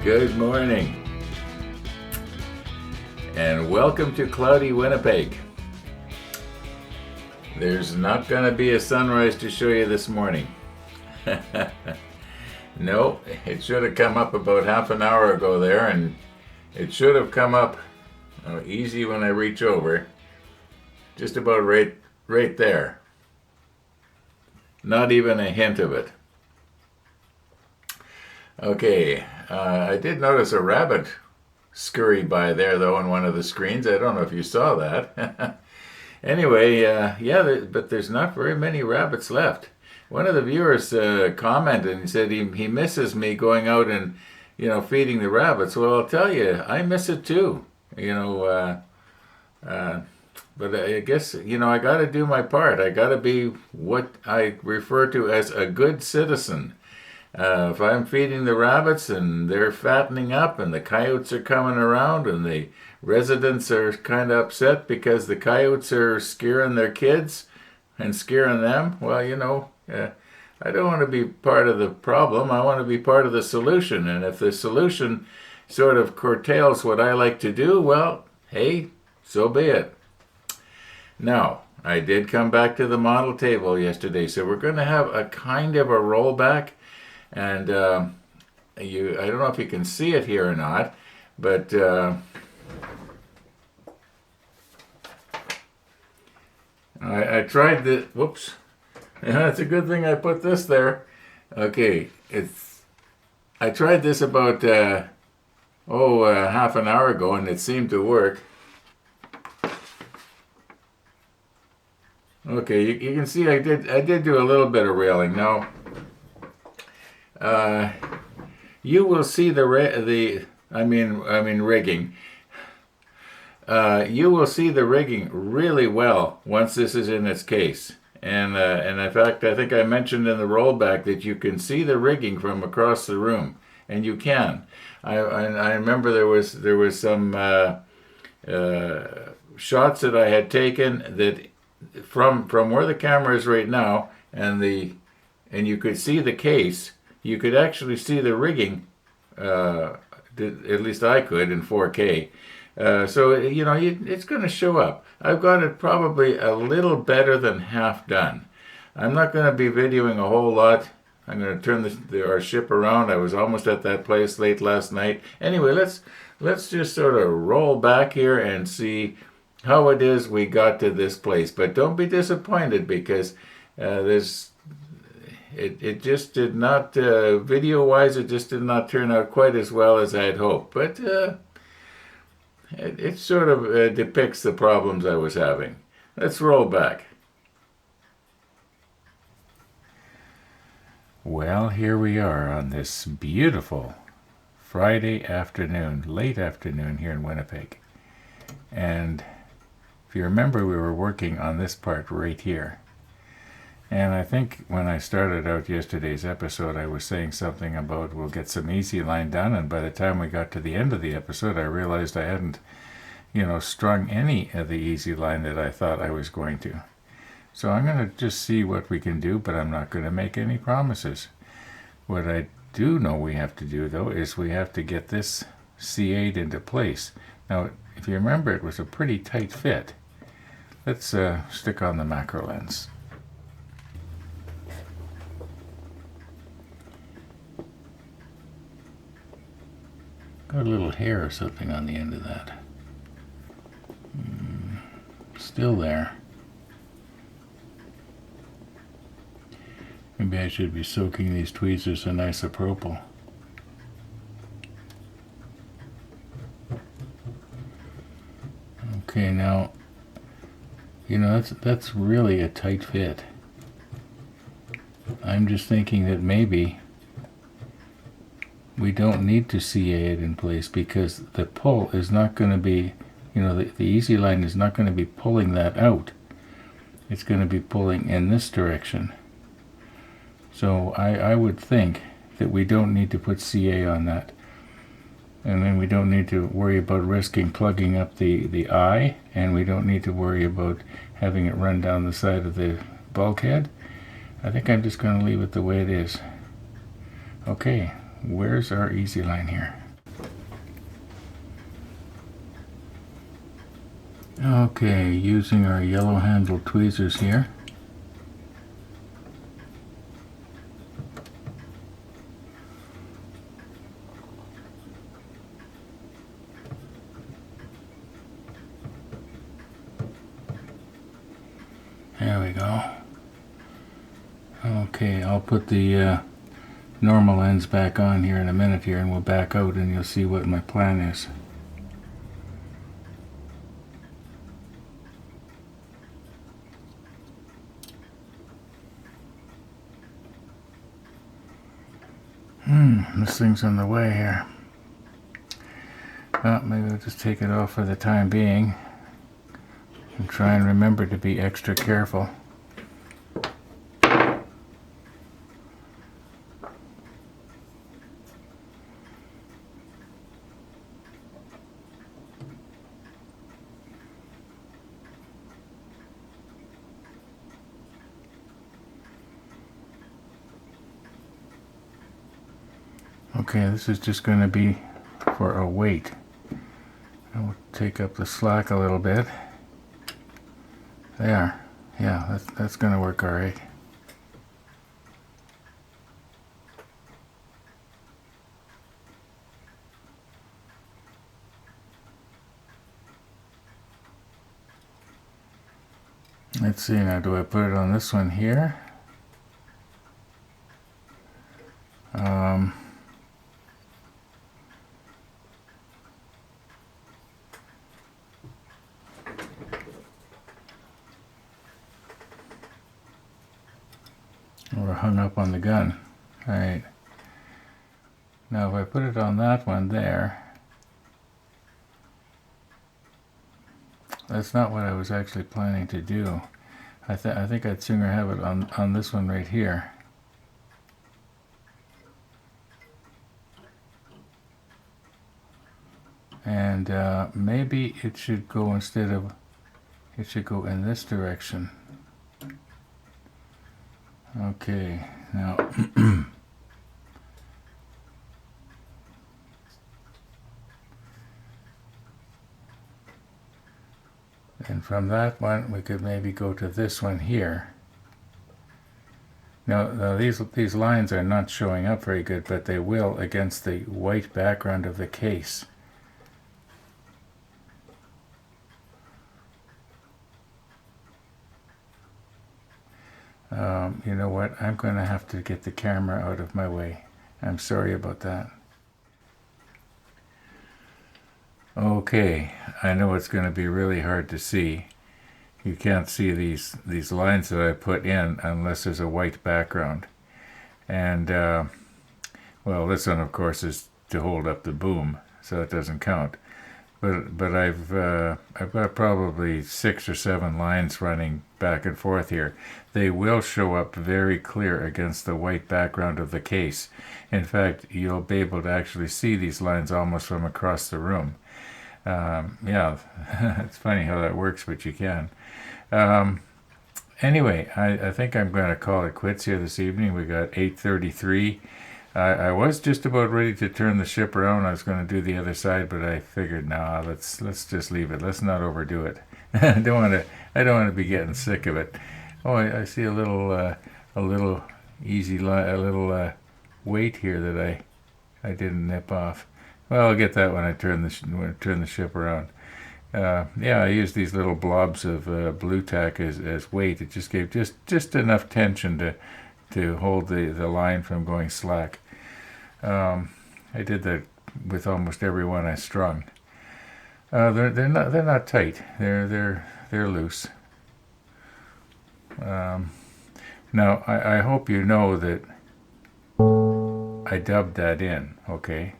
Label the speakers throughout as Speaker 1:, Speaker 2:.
Speaker 1: Good morning, and welcome to cloudy Winnipeg. There's not going to be a sunrise to show you this morning. No, it should have come up about half an hour ago there, and it should have come up easy when I reach over. Just about right there. Not even a hint of it. Okay, I did notice a rabbit scurry by there though on one of the screens. I don't know if you saw that. Anyway, but there's not very many rabbits left. One of the viewers commented and said he misses me going out and feeding the rabbits. Well, I'll tell you, I miss it too. But I guess I got to do my part. I got to be what I refer to as a good citizen. If I'm feeding the rabbits and they're fattening up and the coyotes are coming around and the residents are kind of upset because the coyotes are scaring their kids and scaring them, well, I don't want to be part of the problem. I want to be part of the solution. And if the solution sort of curtails what I like to do, well, hey, so be it. Now, I did come back to the model table yesterday, so we're going to have a kind of a rollback. And I don't know if you can see it here or not, but I tried the, whoops, yeah, it's a good thing I put this there. Okay, I tried this about, half an hour ago, and it seemed to work. Okay, you can see I did do a little bit of railing. Now, you will see rigging. You will see the rigging really well once this is in its case. And in fact, I think I mentioned in the rollback that you can see the rigging from across the room, and you can. I remember there was some shots that I had taken that from where the camera is right now, and you could see the case. You could actually see the rigging, at least I could in 4K. So it's going to show up. I've got it probably a little better than half done. I'm not going to be videoing a whole lot. I'm going to turn our ship around. I was almost at that place late last night. Anyway, let's just sort of roll back here and see how it is we got to this place. But don't be disappointed because It just did not, video-wise, it just did not turn out quite as well as I had hoped. But it sort of depicts the problems I was having. Let's roll back. Well, here we are on this beautiful Friday afternoon, late afternoon here in Winnipeg. And if you remember, we were working on this part right here. And I think when I started out yesterday's episode, I was saying something about we'll get some easy line done, and by the time we got to the end of the episode, I realized I hadn't, strung any of the easy line that I thought I was going to. So I'm going to just see what we can do, but I'm not going to make any promises. What I do know we have to do, though, is we have to get this CA'd into place. Now, if you remember, it was a pretty tight fit. Let's stick on the macro lens. Got a little hair or something on the end of that. Still there. Maybe I should be soaking these tweezers in isopropyl. Okay, now, that's really a tight fit. I'm just thinking that maybe we don't need to CA it in place because the pull is not going to be, the easy line is not going to be pulling that out. It's going to be pulling in this direction. So I would think that we don't need to put CA on that. And then we don't need to worry about risking plugging up the eye, and we don't need to worry about having it run down the side of the bulkhead. I think I'm just going to leave it the way it is. Okay, where's our easy line here? Okay, using our yellow handled tweezers here. There we go. Okay, I'll put the normal ends back on here in a minute here, and we'll back out and you'll see what my plan is. This thing's on the way here. Well, maybe I'll just take it off for the time being and try and remember to be extra careful. Okay, this is just going to be for a weight. I'll take up the slack a little bit. There. Yeah, that's going to work all right. Let's see now, do I put it on this one here? Or hung up on the gun. All right. Now if I put it on that one there, that's not what I was actually planning to do. I think I'd sooner have it on this one right here. And maybe it should go it should go in this direction. Okay, now and from that one we could maybe go to this one here. Now these lines are not showing up very good, but they will against the white background of the case. You know what? I'm going to have to get the camera out of my way. I'm sorry about that. Okay, I know it's going to be really hard to see. You can't see these lines that I put in unless there's a white background. And, well, this one, of course, is to hold up the boom, so it doesn't count. But I've got probably 6 or 7 lines running back and forth here. They will show up very clear against the white background of the case. In fact, you'll be able to actually see these lines almost from across the room. Yeah, it's funny how that works, but you can. Anyway, I think I'm going to call it quits here this evening. We got 8:33. I was just about ready to turn the ship around. I was going to do the other side, but I figured, nah, let's just leave it. Let's not overdo it. I don't want to be getting sick of it. Oh, I see a little weight here that I didn't nip off. Well, I'll get that when I turn the ship around. Yeah, I used these little blobs of blue tack as weight. It just gave just enough tension to hold the line from going slack. I did that with almost every one I strung. They're not tight. They're loose. Now I hope you know that I dubbed that in. Okay.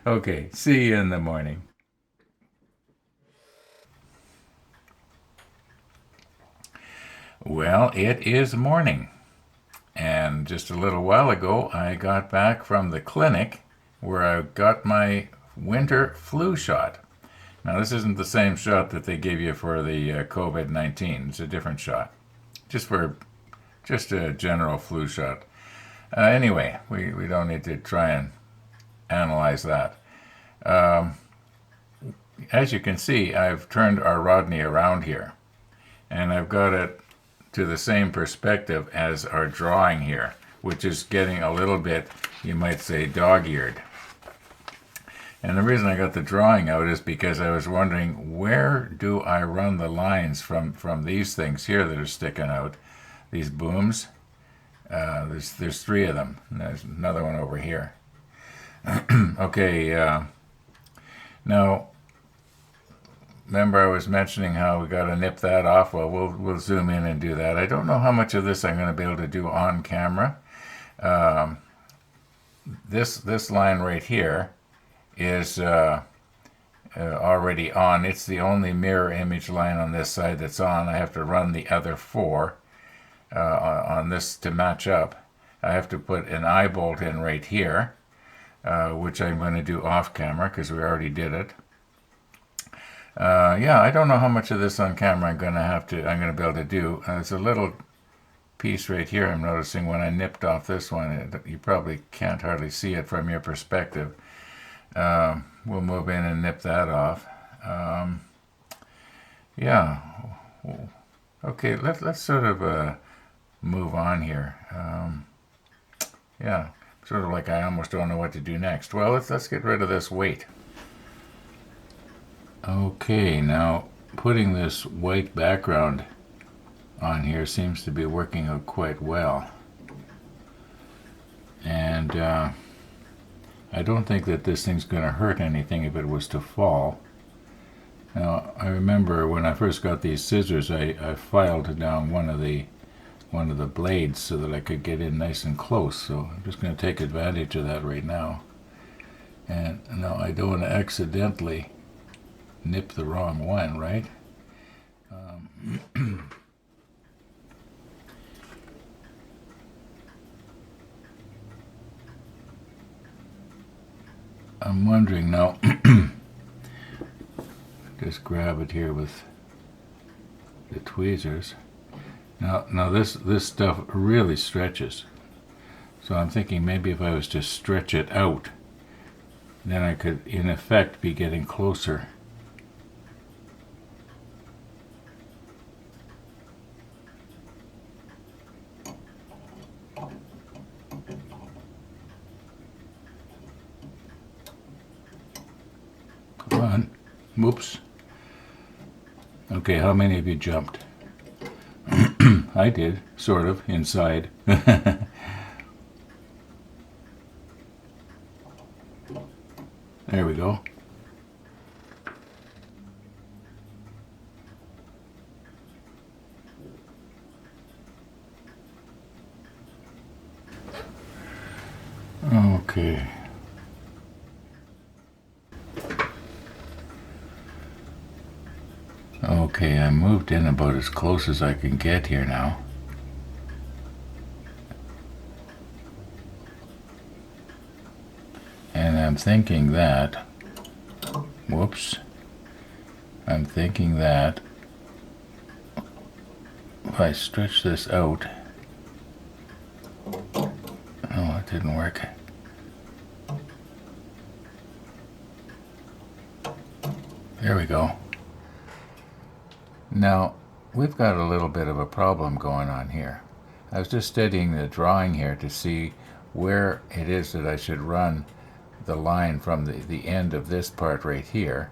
Speaker 1: Okay. See you in the morning. Well, it is morning. And just a little while ago, I got back from the clinic where I got my winter flu shot. Now, this isn't the same shot that they give you for the COVID-19. It's a different shot. Just a general flu shot. Anyway, we don't need to try and analyze that. as you can see, I've turned our Rodney around here, and I've got it to the same perspective as our drawing here, which is getting a little bit, you might say, dog-eared. And the reason I got the drawing out is because I was wondering, where do I run the lines from these things here that are sticking out, these booms? There's three of them. And there's another one over here. Okay, now, remember I was mentioning how we got to nip that off? Well, we'll zoom in and do that. I don't know how much of this I'm going to be able to do on camera. This line right here is already on. It's the only mirror image line on this side that's on. I have to run the other four on this to match up. I have to put an eye bolt in right here, which I'm going to do off camera because we already did it. Yeah, I don't know how much of this on camera I'm going to be able to do. There's a little piece right here I'm noticing when I nipped off this one. You probably can't hardly see it from your perspective. We'll move in and nip that off. Yeah. Okay, let's sort of move on here. Yeah, sort of like I almost don't know what to do next. Well, let's get rid of this weight. Okay, now putting this white background on here seems to be working out quite well. And I don't think that this thing's going to hurt anything if it was to fall. Now, I remember when I first got these scissors, I filed down one of the blades so that I could get in nice and close. So I'm just going to take advantage of that right now. And now I don't want to accidentally nip the wrong one, right? I'm wondering now, just grab it here with the tweezers. Now this stuff really stretches. So I'm thinking maybe if I was to stretch it out, then I could in effect be getting closer. Come on. Whoops. Okay, how many of you jumped? I did, sort of, inside. There we go. Okay. Okay, I moved in about as close as I can get here now. And I'm thinking that, whoops, I'm thinking that if I stretch this out, oh, it didn't work. There we go. Now, we've got a little bit of a problem going on here. I was just studying the drawing here to see where it is that I should run the line from the end of this part right here.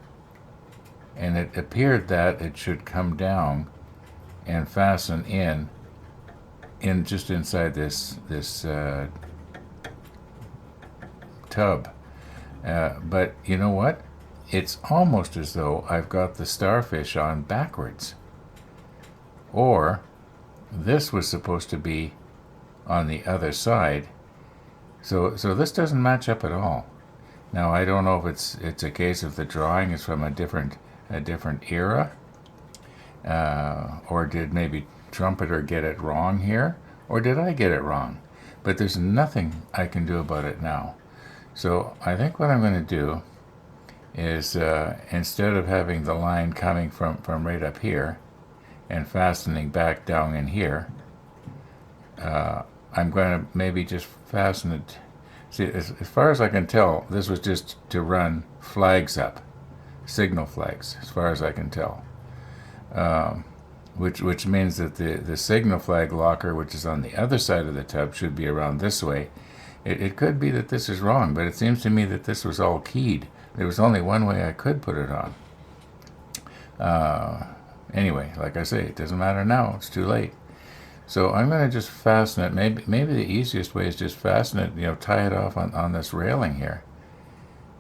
Speaker 1: And it appeared that it should come down and fasten in just inside this tub. But you know what? It's almost as though I've got the starfish on backwards. Or this was supposed to be on the other side. So this doesn't match up at all. Now I don't know if it's a case of the drawing is from a different era, or did maybe Trumpeter get it wrong here, or did I get it wrong? But there's nothing I can do about it now. So I think what I'm going to do is instead of having the line coming from right up here and fastening back down in here, I'm going to maybe just fasten it. See, as far as I can tell, this was just to run flags up. signal flags, as far as I can tell. Which means that the signal flag locker, which is on the other side of the tub, should be around this way. It could be that this is wrong, but it seems to me that this was all keyed. There was only one way I could put it on. Anyway, like I say, it doesn't matter now. It's too late. So I'm going to just fasten it. Maybe the easiest way is just fasten it, tie it off on this railing here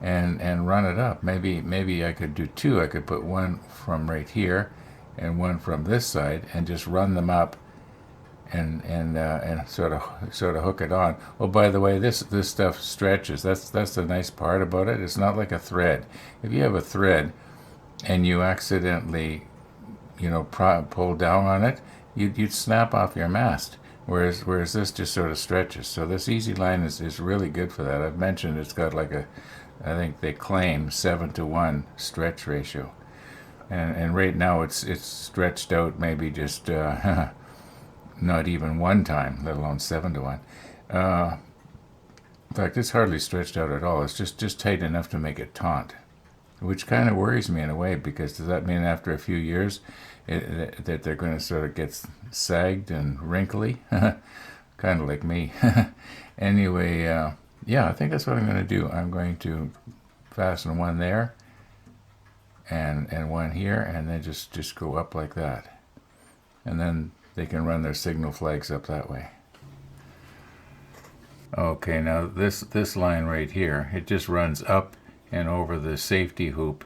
Speaker 1: and run it up. Maybe I could do two. I could put one from right here and one from this side and just run them up and sort of hook it on. Oh, by the way, this stuff stretches. That's the nice part about it. It's not like a thread. If you have a thread and you accidentally pull down on it, you'd snap off your mast. Whereas this just sort of stretches. So this Easy Line is really good for that. I've mentioned it's got like I think they claim 7-to-1 stretch ratio, and right now it's stretched out maybe just not even one time, let alone 7-to-1. In fact, it's hardly stretched out at all. It's just tight enough to make it taut, which kind of worries me in a way, because does that mean after a few years that they're going to sort of get sagged and wrinkly? Kind of like me. Anyway, yeah, I think that's what I'm going to do. I'm going to fasten one there and one here, and then just go up like that. And then they can run their signal flags up that way. Okay, now this line right here, it just runs up and over the safety hoop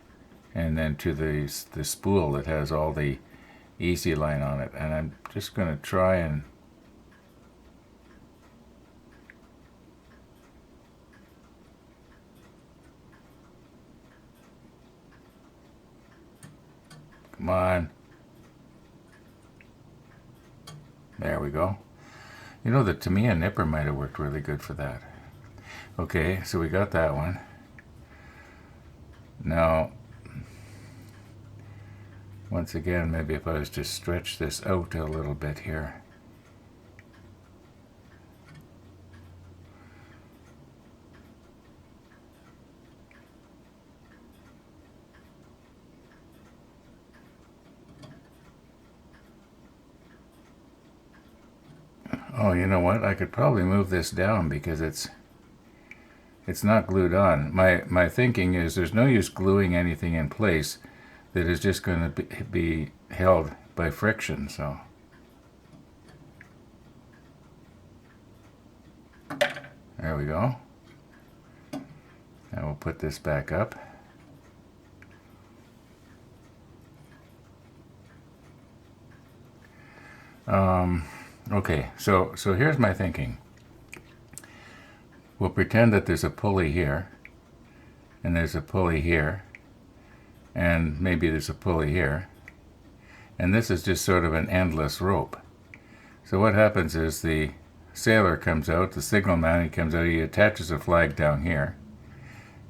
Speaker 1: and then to the spool that has all the Easy Line on it. And I'm just going to try and come on. There we go. To me, a nipper might have worked really good for that. Okay, so we got that one. Now, once again, maybe if I was to stretch this out a little bit here. Oh, you know what? I could probably move this down because it's not glued on. My thinking is there's no use gluing anything in place that is just going to be held by friction. So there we go. And we'll put this back up. Okay, so here's my thinking. We'll pretend that there's a pulley here, and there's a pulley here, and maybe there's a pulley here, and this is just sort of an endless rope. So what happens is the sailor comes out, the signalman, he comes out, he attaches a flag down here,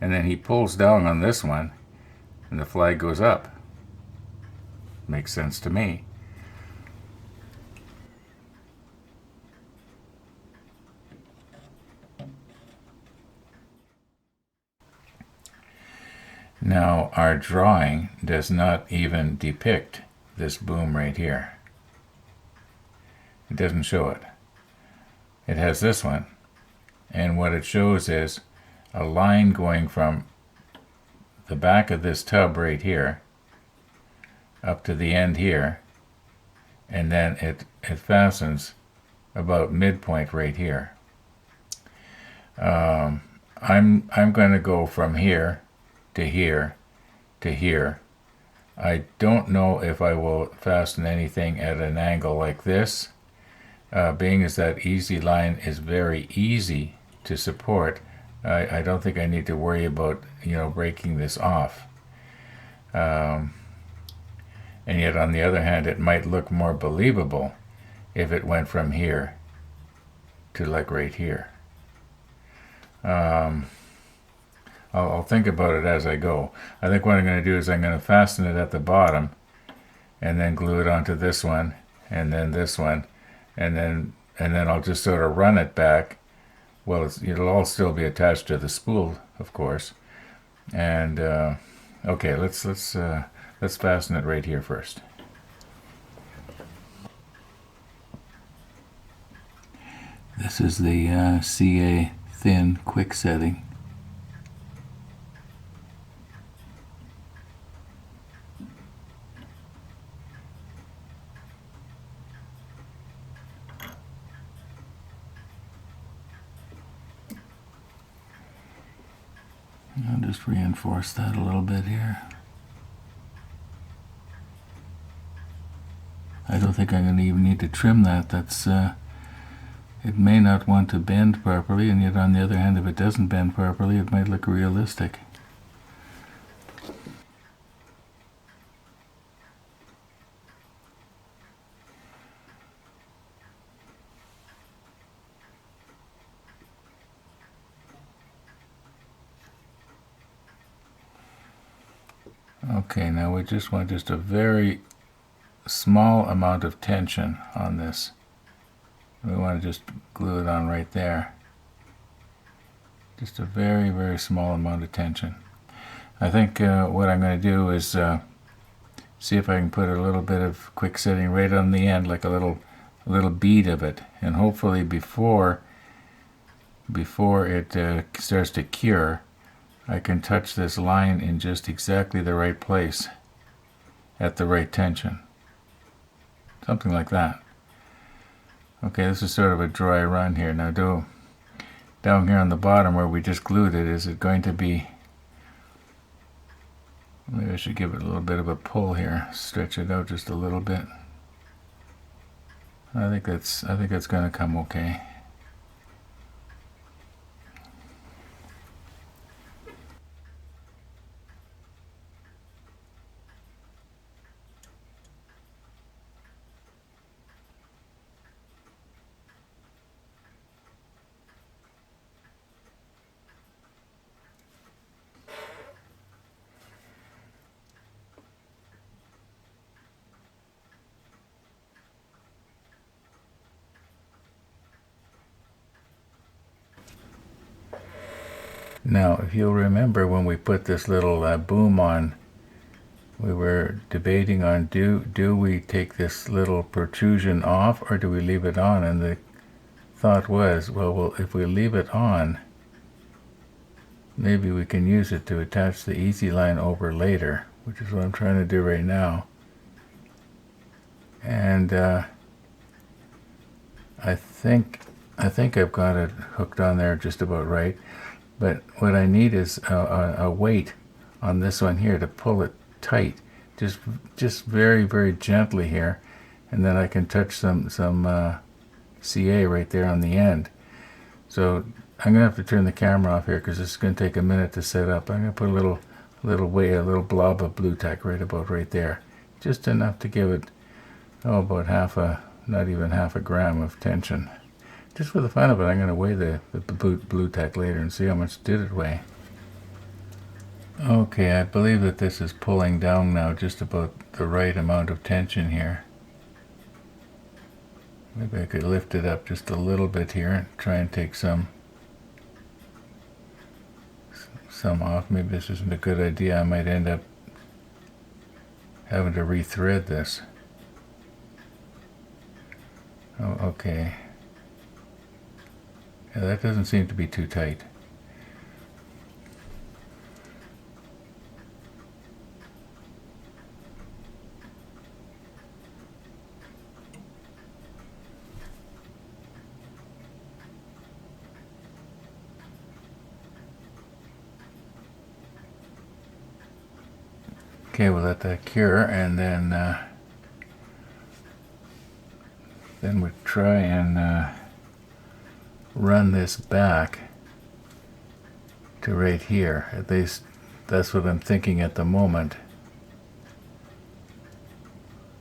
Speaker 1: and then he pulls down on this one, and the flag goes up. Makes sense to me. Now, our drawing does not even depict this boom right here. It doesn't show it. It has this one, and what it shows is a line going from the back of this tub right here up to the end here, and then it fastens about midpoint right here. I'm going to go from here to here to here. I don't know if I will fasten anything at an angle like this, being as that Easy Line is very easy to support. I don't think I need to worry about breaking this off. And yet on the other hand, it might look more believable if it went from here to like right here. I'll think about it as I go. I think what I'm going to do is I'm going to fasten it at the bottom and then glue it onto this one and then this one, and then I'll just sort of run it back. Well, it'll all still be attached to the spool, of course, and Okay, let's fasten it right here first. This is the CA thin quick setting. I'll just reinforce that a little bit here. I don't think I'm going to even need to trim that. It may not want to bend properly, and yet on the other hand, if it doesn't bend properly, it might look realistic. Okay, now we just want just a very small amount of tension on this. We want to just glue it on right there. Just a very, very small amount of tension. I think what I'm going to do is see if I can put a little bit of quick setting right on the end, like a little bead of it, and hopefully before it starts to cure, I can touch this line in just exactly the right place at the right tension. Something like that. Okay, this is sort of a dry run here. Now down here on the bottom where we just glued it, is it going to be, maybe I should give it a little bit of a pull here, stretch it out just a little bit. I think that's going to come okay. Now, if you'll remember when we put this little boom on, we were debating on do we take this little protrusion off or do we leave it on? And the thought was, well, if we leave it on, maybe we can use it to attach the easy line over later, which is what I'm trying to do right now. And I think I've got it hooked on there just about right. But what I need is a weight on this one here to pull it tight, just very, very gently here, and then I can touch some CA right there on the end. So I'm gonna have to turn the camera off here because this is gonna take a minute to set up. I'm gonna put a little blob of blue tack right about right there, just enough to give it about not even half a gram of tension. Just for the fun of it, I'm going to weigh the blue tack later and see how much did it weigh. Okay, I believe that this is pulling down now just about the right amount of tension here. Maybe I could lift it up just a little bit here and try and take some off. Maybe this isn't a good idea. I might end up having to rethread this. Oh, okay. Yeah, that doesn't seem to be too tight. Okay, we'll let that cure, and then we try and run this back to right here. At least that's what I'm thinking at the moment.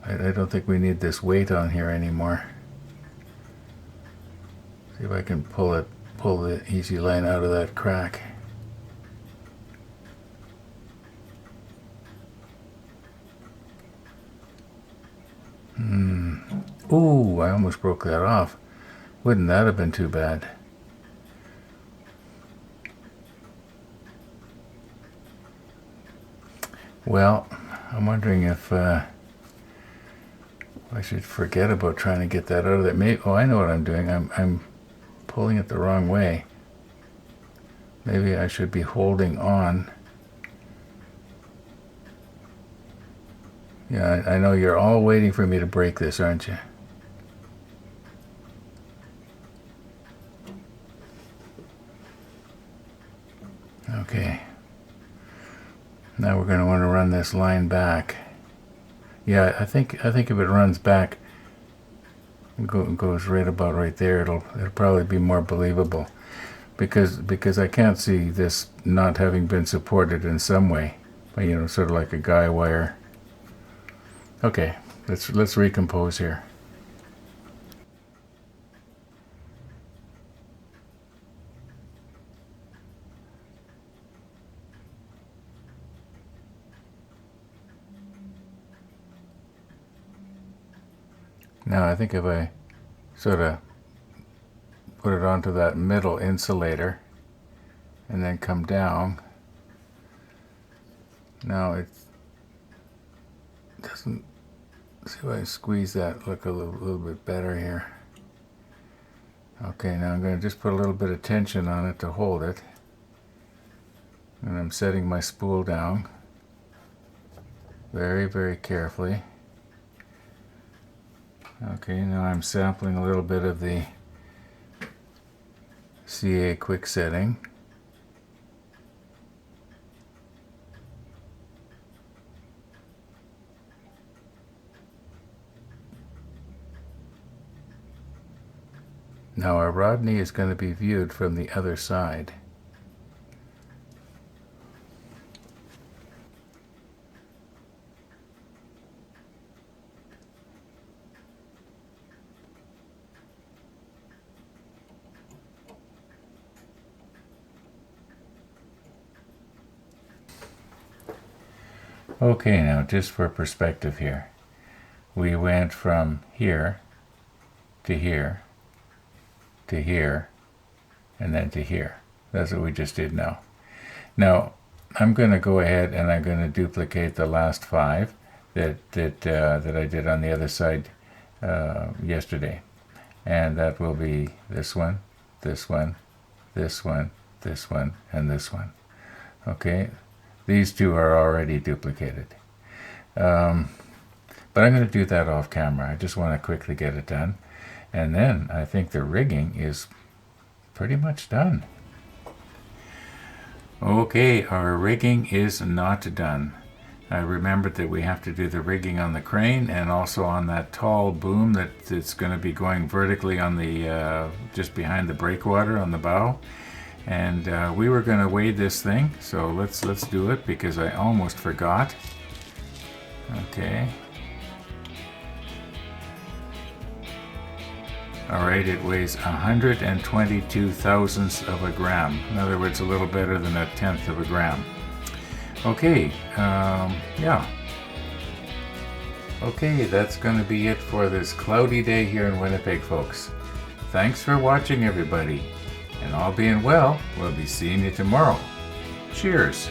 Speaker 1: I don't think we need this weight on here anymore. See if I can pull the easy line out of that crack. Ooh, I almost broke that off. Wouldn't that have been too bad? Well, I'm wondering if I should forget about trying to get that out of there. Maybe, oh, I know what I'm doing. I'm pulling it the wrong way. Maybe I should be holding on. Yeah, I know you're all waiting for me to break this, aren't you? Okay. Now we're going to want to run this line back. Yeah, I think if it runs back, goes right about right there, it'll probably be more believable, because I can't see this not having been supported in some way, sort of like a guy wire. Okay, let's recompose here. Now I think if I sort of put it onto that middle insulator and then come down, now it doesn't, see if I squeeze that, look a little bit better here. Okay, now I'm going to just put a little bit of tension on it to hold it, and I'm setting my spool down very, very carefully. Okay, now I'm sampling a little bit of the CA quick setting. Now our Rodney is going to be viewed from the other side. Okay, now just for perspective here, we went from here to here to here and then to here. That's what we just did now. Now I'm going to go ahead and I'm going to duplicate the last 5 that I did on the other side yesterday, and that will be this one, this one, this one, this one, and this one. Okay. These 2 are already duplicated. But I'm going to do that off camera. I just want to quickly get it done. And then I think the rigging is pretty much done. Okay, our rigging is not done. I remembered that we have to do the rigging on the crane and also on that tall boom that's going to be going vertically on the just behind the breakwater on the bow. And we were going to weigh this thing, so let's do it because I almost forgot. Okay. Alright, it weighs 122 thousandths of a gram. In other words, a little better than 1/10 of a gram. Okay, yeah. Okay, that's going to be it for this cloudy day here in Winnipeg, folks. Thanks for watching, everybody. And all being well, we'll be seeing you tomorrow. Cheers.